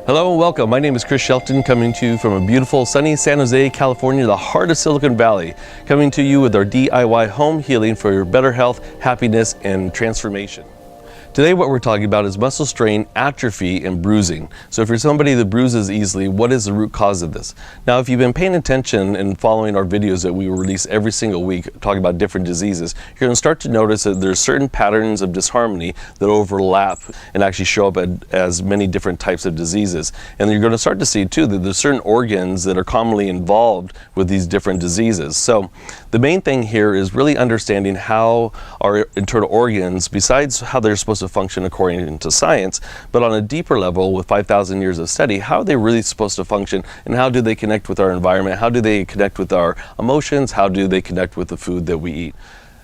Hello and welcome. My name is Chris Shelton, coming to you from a beautiful sunny San Jose, California, the heart of Silicon Valley, coming to you with our DIY home healing for your better health, happiness, and transformation. Today what we're talking about is muscle strain, atrophy, and bruising. So if you're somebody that bruises easily, what is the root cause of this? Now, if you've been paying attention and following our videos that we release every single week talking about different diseases, you're going to start to notice that there's certain patterns of disharmony that overlap and actually show up as many different types of diseases. And you're going to start to see too that there's certain organs that are commonly involved with these different diseases. So the main thing here is really understanding how our internal organs, besides how they're supposed to function according to science, but on a deeper level with 5,000 years of study, how are they really supposed to function and how do they connect with our environment? How do they connect with our emotions? How do they connect with the food that we eat?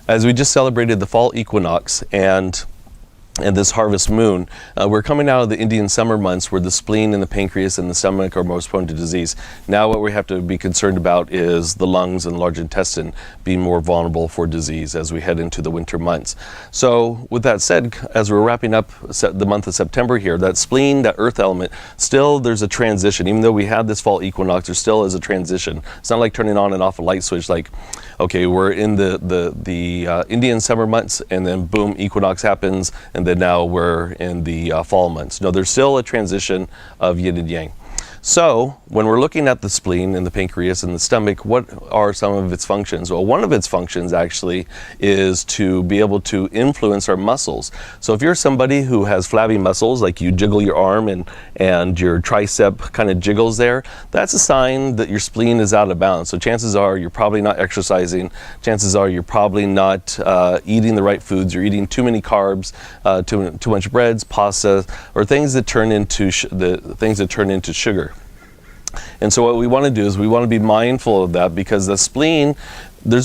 As we just celebrated the fall equinox and this harvest moon, we're coming out of the Indian summer months where the spleen and the pancreas and the stomach are most prone to disease. Now what we have to be concerned about is the lungs and large intestine being more vulnerable for disease as we head into the winter months. So with that said, as we're wrapping up the month of September here, that spleen, that earth element, still there's a transition. Even though we had this fall equinox, there still is a transition. It's not like turning on and off a light switch like, okay, we're in the Indian summer months and then boom, equinox happens, and then now we're in the fall months. No, there's still a transition of yin and yang. So when we're looking at the spleen and the pancreas and the stomach, what are some of its functions? Well, one of its functions actually is to be able to influence our muscles. So if you're somebody who has flabby muscles, like you jiggle your arm and your tricep kind of jiggles there, that's a sign that your spleen is out of balance. So chances are you're probably not exercising. Chances are you're probably not eating the right foods. You're eating too many carbs, too much breads, pasta, or things that turn into sugar. And so what we want to do is we want to be mindful of that, because the spleen, the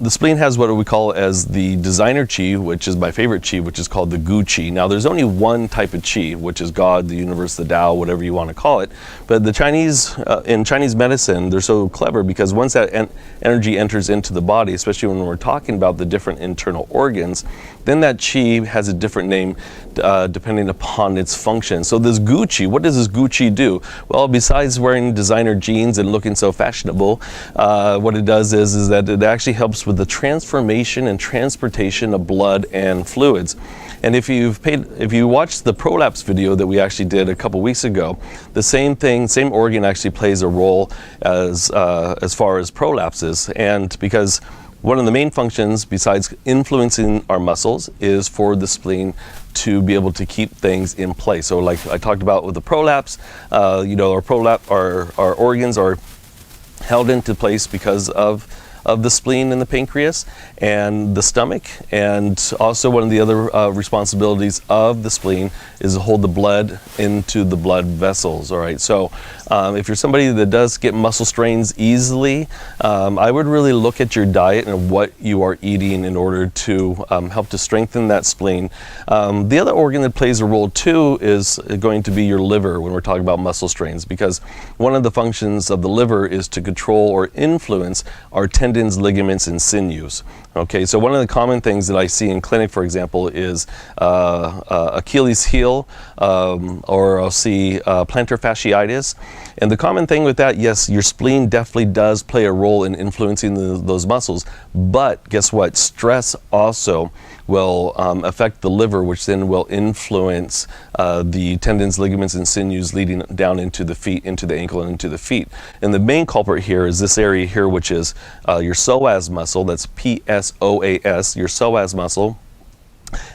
spleen has what we call as the designer chi, which is my favorite chi, which is called the gu chi. Now there's only one type of chi, which is God, the universe, the Tao, whatever you want to call it. But the Chinese, in Chinese medicine, they're so clever because once that energy enters into the body, especially when we're talking about the different internal organs, then that chi has a different name depending upon its function. So this gu chi, what does this gu chi do? Well, besides wearing designer jeans and looking so fashionable, what it does is that it actually helps with the transformation and transportation of blood and fluids. And if you watched the prolapse video that we actually did a couple weeks ago, the same organ actually plays a role as far as prolapses. And because one of the main functions, besides influencing our muscles, is for the spleen to be able to keep things in place. So like I talked about with the prolapse, our organs are held into place because of the spleen and the pancreas and the stomach. And also one of the other responsibilities of the spleen is to hold the blood into the blood vessels. All right, so if you're somebody that does get muscle strains easily, I would really look at your diet and what you are eating in order to help to strengthen that spleen. The other organ that plays a role too is going to be your liver when we're talking about muscle strains, because one of the functions of the liver is to control or influence our tendons, ligaments, and sinews. Okay, so one of the common things that I see in clinic, for example, is Achilles heel, or I'll see plantar fasciitis. And the common thing with that, yes, your spleen definitely does play a role in influencing those muscles, but guess what? Stress also will affect the liver, which then will influence the tendons, ligaments, and sinews leading down into the feet, into the ankle, and into the feet. And the main culprit here is this area here, which is your psoas muscle. That's Psoas, your psoas muscle.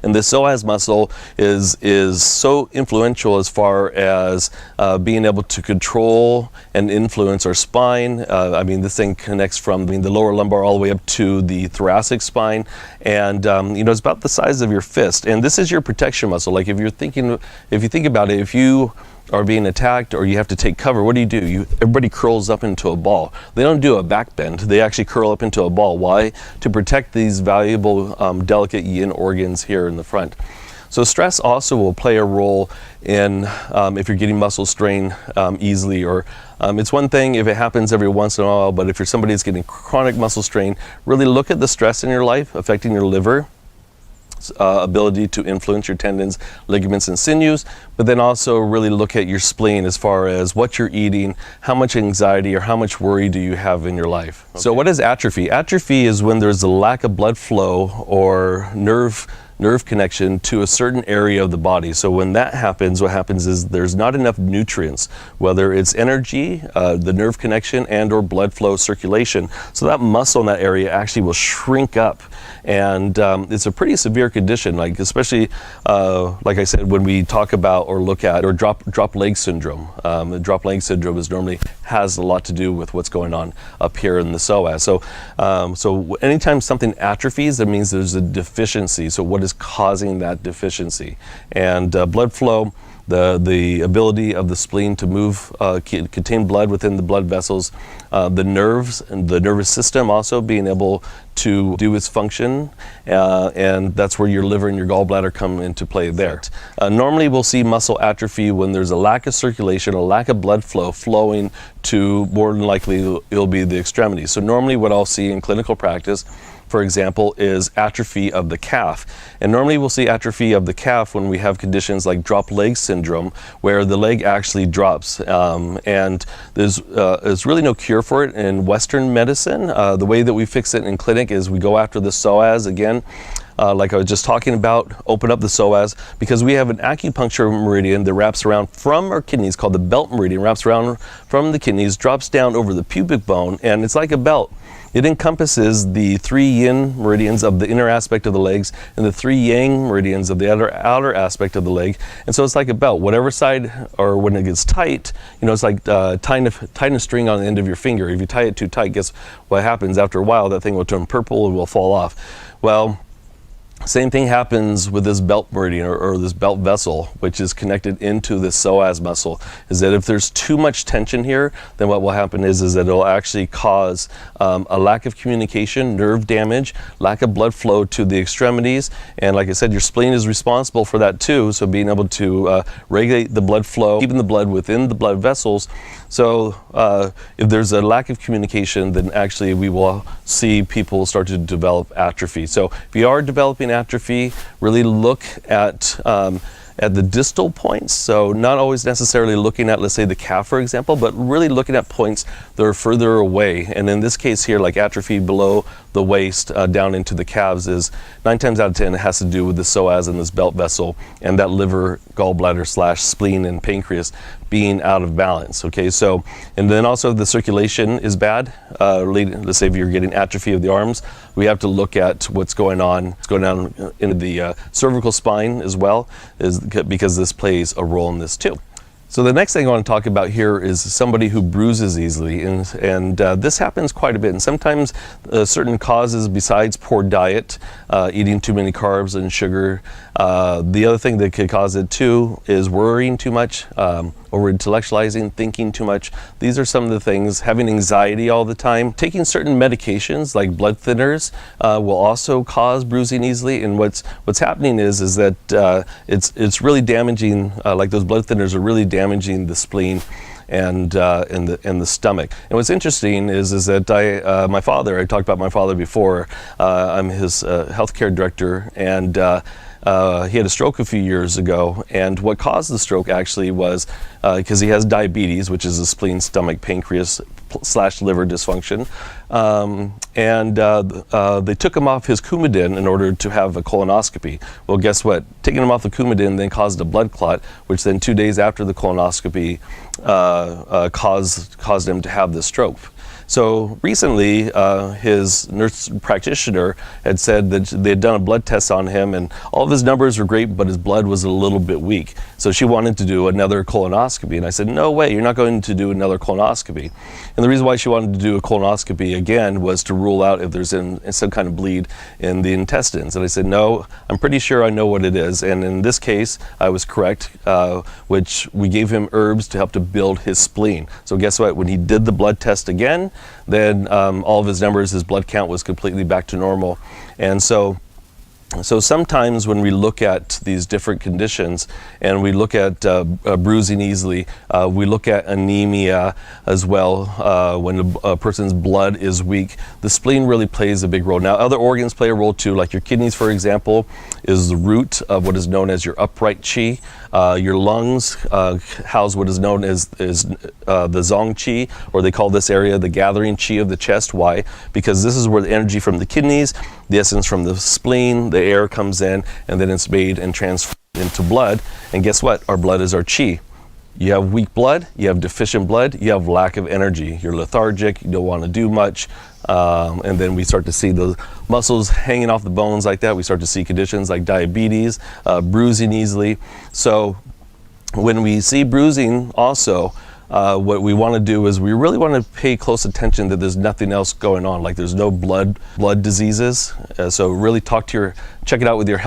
And the psoas muscle is so influential as far as being able to control and influence our spine. I mean, this thing connects from the lower lumbar all the way up to the thoracic spine, and it's about the size of your fist. And this is your protection muscle. Like if you think about it, if you are being attacked or you have to take cover, what do? Everybody curls up into a ball. They don't do a back bend. They actually curl up into a ball. Why? To protect these valuable, delicate yin organs here in the front. So stress also will play a role in if you're getting muscle strain easily, or it's one thing if it happens every once in a while, but if you're somebody that's getting chronic muscle strain, really look at the stress in your life affecting your liver, ability to influence your tendons, ligaments, and sinews, but then also really look at your spleen as far as what you're eating, how much anxiety or how much worry do you have in your life. Okay. So what is atrophy? Atrophy is when there's a lack of blood flow or nerve connection to a certain area of the body. So when that happens, what happens is there's not enough nutrients, whether it's energy, the nerve connection, and or blood flow circulation. So that muscle in that area actually will shrink up. And it's a pretty severe condition, like especially, like I said, when we talk about or look at or drop leg syndrome. The drop leg syndrome is normally has a lot to do with what's going on up here in the psoas. So anytime something atrophies, that means there's a deficiency. So what is causing that deficiency? And blood flow, the ability of the spleen to move, contain blood within the blood vessels, the nerves and the nervous system also being able to do its function, and that's where your liver and your gallbladder come into play there. Normally we'll see muscle atrophy when there's a lack of circulation, a lack of blood flow flowing to, more than likely it'll be the extremities. So normally what I'll see in clinical practice, for example, is atrophy of the calf. And normally we'll see atrophy of the calf when we have conditions like drop leg syndrome, where the leg actually drops. And there's really no cure for it in Western medicine. The way that we fix it in clinic is we go after the psoas again. Like I was just talking about, open up the psoas, because we have an acupuncture meridian that wraps around from our kidneys, called the belt meridian, wraps around from the kidneys, drops down over the pubic bone, and it's like a belt. It encompasses the 3 yin meridians of the inner aspect of the legs and the 3 yang meridians of the outer aspect of the leg. And so it's like a belt. Whatever side, or when it gets tight, it's like tying a string on the end of your finger. If you tie it too tight, guess what happens? After a while, that thing will turn purple and will fall off. Well, same thing happens with this belt meridian or this belt vessel, which is connected into the psoas muscle, is that if there's too much tension here, then what will happen is that it'll actually cause a lack of communication, nerve damage, lack of blood flow to the extremities. And like I said, your spleen is responsible for that too. So being able to regulate the blood flow, keeping the blood within the blood vessels. So if there's a lack of communication, then actually we will see people start to develop atrophy. So if you are developing atrophy, really look at the distal points. So not always necessarily looking at, let's say, the calf, for example, but really looking at points that are further away. And in this case here, like atrophy below the waist down into the calves, is 9 times out of 10 it has to do with the psoas and this belt vessel and that liver, gallbladder / spleen and pancreas being out of balance. Okay, so, and then also the circulation is bad. Let's say if you're getting atrophy of the arms, we have to look at what's going on into the cervical spine as well, because this plays a role in this too. So the next thing I want to talk about here is somebody who bruises easily, and this happens quite a bit. And sometimes certain causes besides poor diet, eating too many carbs and sugar. The other thing that could cause it too is worrying too much, over intellectualizing, thinking too much. These are some of the things. Having anxiety all the time. Taking certain medications like blood thinners will also cause bruising easily. And what's happening is that it's really damaging. Like those blood thinners are really damaging the spleen and the stomach. And what's interesting is that my father, I talked about my father before. I'm his healthcare director, and he had a stroke a few years ago, and what caused the stroke actually was because he has diabetes, which is a spleen, stomach, pancreas / liver dysfunction, and they took him off his Coumadin in order to have a colonoscopy. Well, guess what? Taking him off the Coumadin then caused a blood clot, which then 2 days after the colonoscopy caused him to have the stroke. So recently, his nurse practitioner had said that they had done a blood test on him, and all of his numbers were great, but his blood was a little bit weak. So she wanted to do another colonoscopy, and I said, no way, you're not going to do another colonoscopy. And the reason why she wanted to do a colonoscopy again was to rule out if there's some kind of bleed in the intestines. And I said, no, I'm pretty sure I know what it is. And in this case, I was correct, which we gave him herbs to help to build his spleen. So guess what? When he did the blood test again, then all of his numbers, his blood count was completely back to normal. And so So sometimes when we look at these different conditions and we look at bruising easily, we look at anemia as well, when a person's blood is weak, the spleen really plays a big role. Now other organs play a role too, like your kidneys, for example, is the root of what is known as your upright qi. Your lungs house what is known as the zong qi, or they call this area the gathering qi of the chest. Why? Because this is where the energy from the kidneys, the essence from the spleen, the air comes in, and then it's made and transferred into blood. And guess what? Our blood is our qi. You have weak blood, you have deficient blood, you have lack of energy. You're lethargic, you don't want to do much. And then we start to see the muscles hanging off the bones like that. We start to see conditions like diabetes, bruising easily. So when we see bruising also, what we want to do is we really want to pay close attention that there's nothing else going on, like there's no blood diseases. So really check it out with your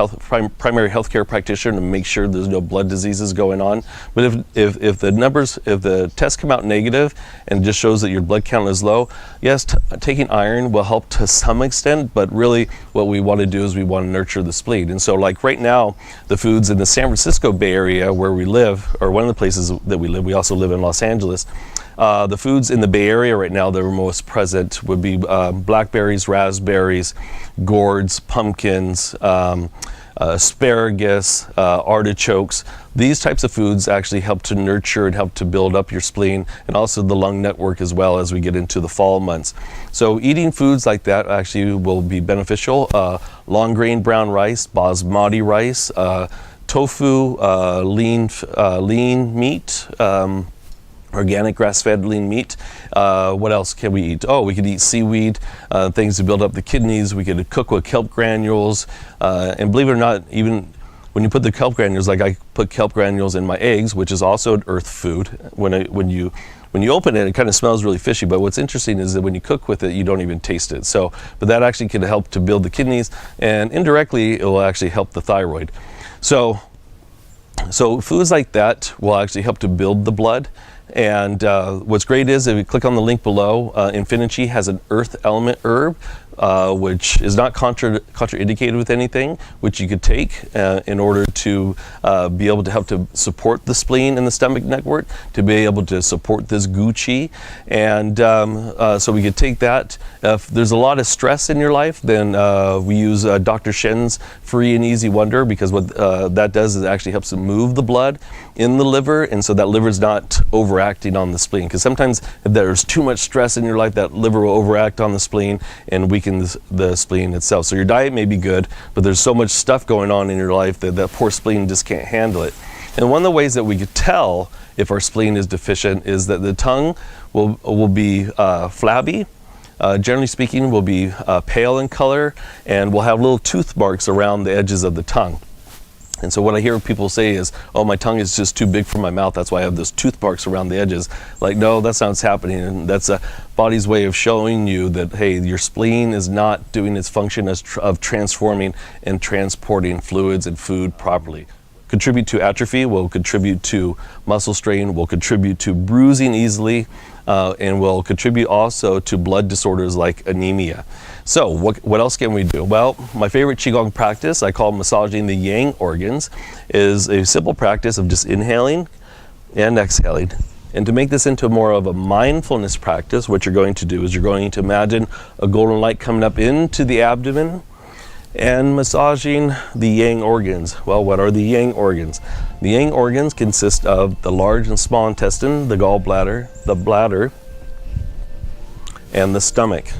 primary healthcare practitioner to make sure there's no blood diseases going on. But if the tests come out negative and it just shows that your blood count is low, yes, taking iron will help to some extent, but really what we want to do is we want to nurture the spleen. And so like right now, the foods in the San Francisco Bay Area where we live, or one of the places that we live, we also live in Los Angeles. The foods in the Bay Area right now that are most present would be blackberries, raspberries, gourds, pumpkins, asparagus, artichokes. These types of foods actually help to nurture and help to build up your spleen and also the lung network as well as we get into the fall months. So eating foods like that actually will be beneficial. Long grain brown rice, basmati rice, tofu, lean meat, organic grass-fed lean meat. What else can we eat? Oh, we could eat seaweed, things to build up the kidneys. We could cook with kelp granules. And believe it or not, even when you put the kelp granules, like I put kelp granules in my eggs, which is also an earth food. When you open it, it kind of smells really fishy, but what's interesting is that when you cook with it, you don't even taste it. So, but that actually can help to build the kidneys, and indirectly, it will actually help the thyroid. So foods like that will actually help to build the blood. And what's great is if you click on the link below, Infinichi has an earth element herb, which is not contraindicated with anything, which you could take in order to be able to help to support the spleen and the stomach network, to be able to support this gu qi. And so we could take that. If there's a lot of stress in your life, then we use Dr. Shen's Free and Easy Wonder, because what that does is it actually helps to move the blood in the liver, and so that liver is not overacting on the spleen. Because sometimes if there's too much stress in your life, that liver will overact on the spleen and weaken the spleen itself. So your diet may be good, but there's so much stuff going on in your life that that poor spleen just can't handle it. And one of the ways that we could tell if our spleen is deficient is that the tongue will be flabby. Generally speaking, will be pale in color, and will have little tooth marks around the edges of the tongue. And so what I hear people say is, oh, my tongue is just too big for my mouth, that's why I have those tooth marks around the edges. Like, no, that's not what's happening. And that's a body's way of showing you that, hey, your spleen is not doing its function of transforming and transporting fluids and food properly. Contribute to atrophy, will contribute to muscle strain, will contribute to bruising easily, and will contribute also to blood disorders like anemia. So what else can we do? Well, my favorite Qigong practice, I call massaging the yang organs, is a simple practice of just inhaling and exhaling. And to make this into more of a mindfulness practice, what you're going to do is you're going to imagine a golden light coming up into the abdomen and massaging the yang organs. Well, what are the yang organs? The yang organs consist of the large and small intestine, the gallbladder, the bladder, and the stomach.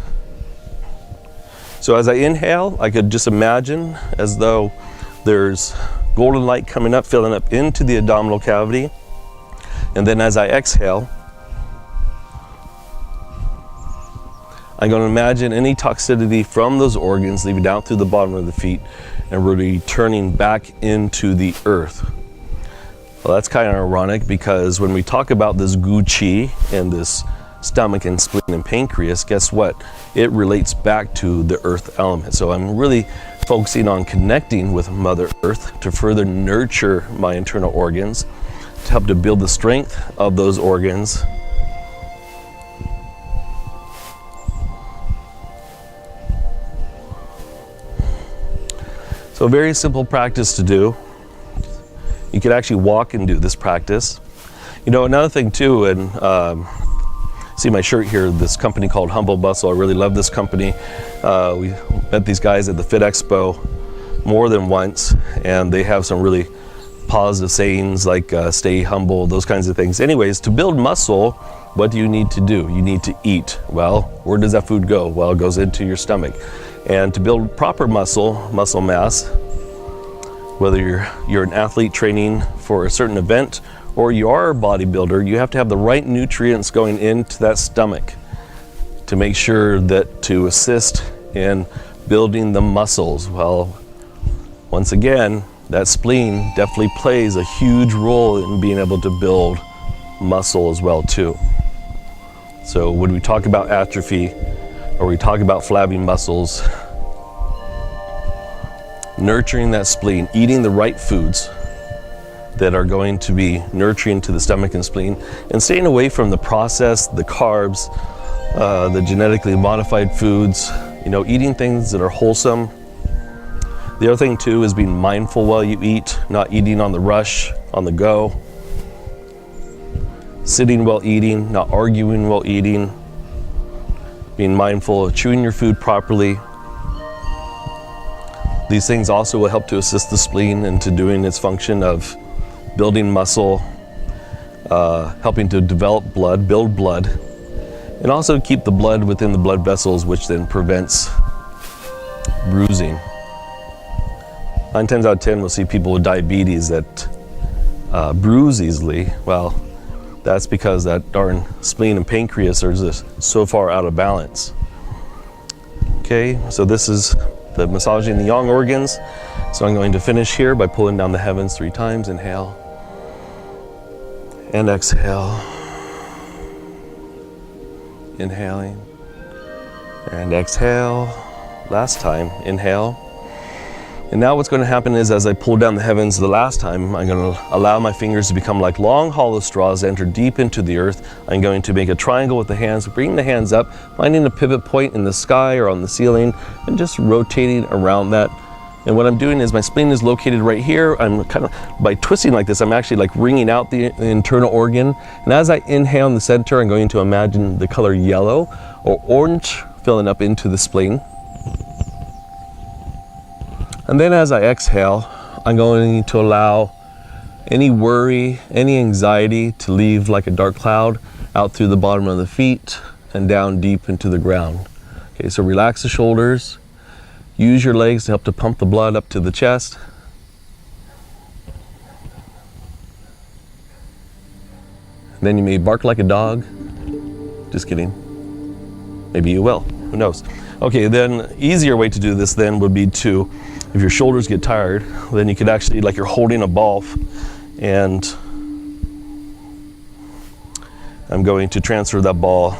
So as I inhale, I could just imagine as though there's golden light coming up, filling up into the abdominal cavity. And then as I exhale, I'm going to imagine any toxicity from those organs leaving down through the bottom of the feet and really turning back into the earth. Well, that's kind of ironic, because when we talk about this gu qi and this stomach and spleen and pancreas, guess what? It relates back to the earth element. So I'm really focusing on connecting with Mother Earth to further nurture my internal organs, to help to build the strength of those organs. So So a very simple practice to do. You could actually walk and do this practice. You know, another thing too, and see my shirt here, this company called Humble Muscle. I really love this company. We met these guys at the Fit Expo more than once, and they have some really positive sayings like stay humble, those kinds of things. Anyways, to build muscle, what do you need to do? You need to eat. Well, where does that food go? Well, it goes into your stomach. And to build proper muscle mass, whether you're an athlete training for a certain event or you are a bodybuilder, you have to have the right nutrients going into that stomach to make sure that to assist in building the muscles. Well, once again, that spleen definitely plays a huge role in being able to build muscle as well too. So when we talk about atrophy or we talk about flabby muscles, nurturing that spleen, eating the right foods that are going to be nurturing to the stomach and spleen, and staying away from the processed, the carbs, the genetically modified foods, you know, eating things that are wholesome. The other thing too is being mindful while you eat, not eating on the rush, on the go. Sitting while eating, not arguing while eating. Being mindful of chewing your food properly. These things also will help to assist the spleen into doing its function of building muscle, helping to develop blood, build blood, and also keep the blood within the blood vessels, which then prevents bruising. 9 times out of 10 we'll see people with diabetes that bruise easily. Well, that's because that darn spleen and pancreas are just so far out of balance. Okay, so this is the massaging the yang organs. So I'm going to finish here by pulling down the heavens 3 times. Inhale and exhale. Inhaling and exhale. Last time, inhale. And now what's going to happen is as I pull down the heavens the last time, I'm going to allow my fingers to become like long hollow straws, enter deep into the earth. I'm going to make a triangle with the hands, bring the hands up, finding a pivot point in the sky or on the ceiling, and just rotating around that. And what I'm doing is my spleen is located right here. I'm kind of, by twisting like this, I'm actually like wringing out the internal organ. And as I inhale in the center, I'm going to imagine the color yellow or orange filling up into the spleen. And then as I exhale, I'm going to allow any worry, any anxiety to leave like a dark cloud out through the bottom of the feet and down deep into the ground. Okay, so relax the shoulders. Use your legs to help to pump the blood up to the chest. And then you may bark like a dog. Just kidding. Maybe you will, who knows. Okay, then easier way to do this then would be to, if your shoulders get tired, then you could actually, like you're holding a ball, and I'm going to transfer that ball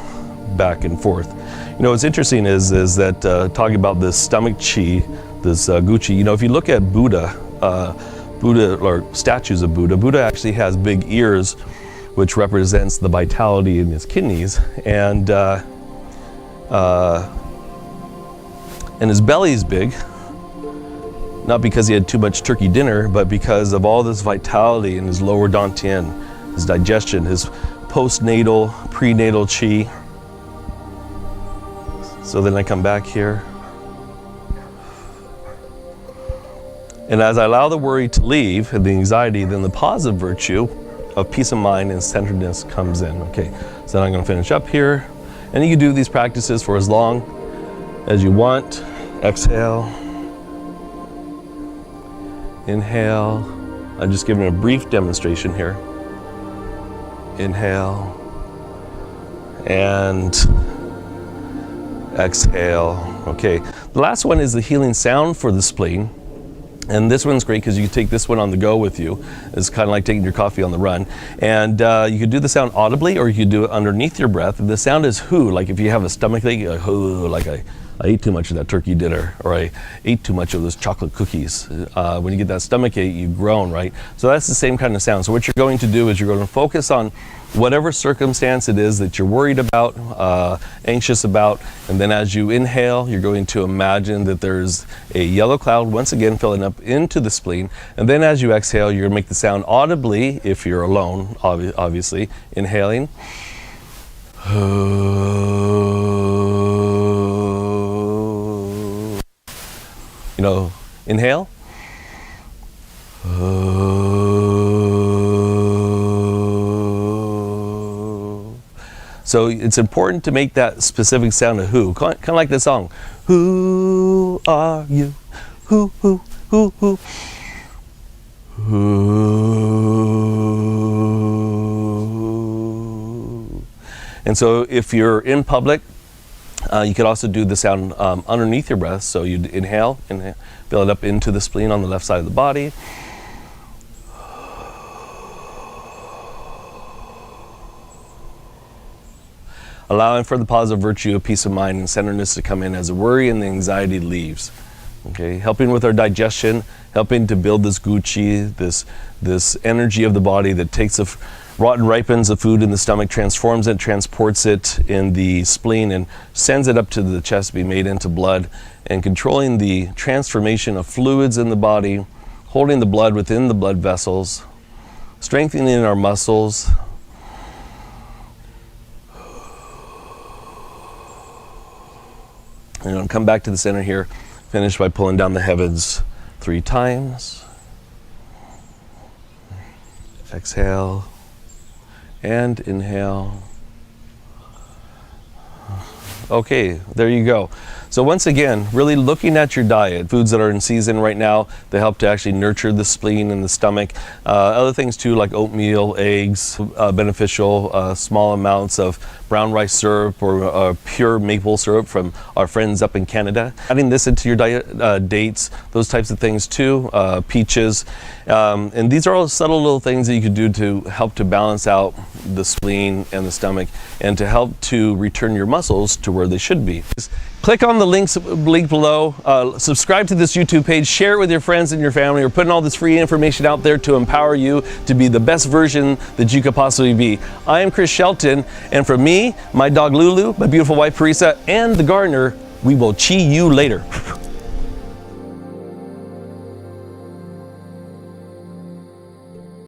back and forth. You know, what's interesting is that talking about this stomach chi, this Gucci, you know, if you look at Buddha, or statues of Buddha, Buddha actually has big ears, which represents the vitality in his kidneys, and his belly is big. Not because he had too much turkey dinner, but because of all this vitality in his lower dantian, his digestion, his postnatal, prenatal chi. So then I come back here. And as I allow the worry to leave and the anxiety, then the positive virtue of peace of mind and centeredness comes in. Okay, so then I'm going to finish up here. And you can do these practices for as long as you want. Exhale. Inhale. I'm just giving a brief demonstration here. Inhale. And exhale. Okay. The last one is the healing sound for the spleen. And this one's great because you can take this one on the go with you. It's kind of like taking your coffee on the run. And you could do the sound audibly or you could do it underneath your breath. The sound is hu, like if you have a stomach ache, like hu, like a I ate too much of that turkey dinner, or I ate too much of those chocolate cookies. When you get that stomach ache, you groan, right? So that's the same kind of sound. So what you're going to do is you're going to focus on whatever circumstance it is that you're worried about, anxious about, and then as you inhale, you're going to imagine that there's a yellow cloud, once again filling up into the spleen, and then as you exhale, you're going to make the sound audibly, if you're alone, obviously, inhaling. You know, inhale. So it's important to make that specific sound of who, kind of like the song. Who are you? Who? Who? And so if you're in public, you could also do the sound underneath your breath. So you inhale, fill it up into the spleen on the left side of the body. Allowing for the positive virtue of peace of mind and centeredness to come in as the worry and the anxiety leaves. Okay, helping with our digestion, helping to build this Gucci, this energy of the body that takes the rotten ripens the food in the stomach, transforms it, transports it in the spleen, and sends it up to the chest to be made into blood, and controlling the transformation of fluids in the body, holding the blood within the blood vessels, strengthening our muscles. And come back to the center here, finish by pulling down the heavens 3 times. Exhale and inhale. Okay, there you go. So once again, really looking at your diet, foods that are in season right now, they help to actually nurture the spleen and the stomach. Other things too, like oatmeal, eggs, beneficial, small amounts of brown rice syrup or pure maple syrup from our friends up in Canada. Adding this into your diet, dates, those types of things too, peaches. And these are all subtle little things that you could do to help to balance out the spleen and the stomach and to help to return your muscles to where they should be. Click on the link below, subscribe to this YouTube page, share it with your friends and your family. We're putting all this free information out there to empower you to be the best version that you could possibly be. I am Chris Shelton, and from me, my dog Lulu, my beautiful wife Parisa, and the gardener, we will chi you later.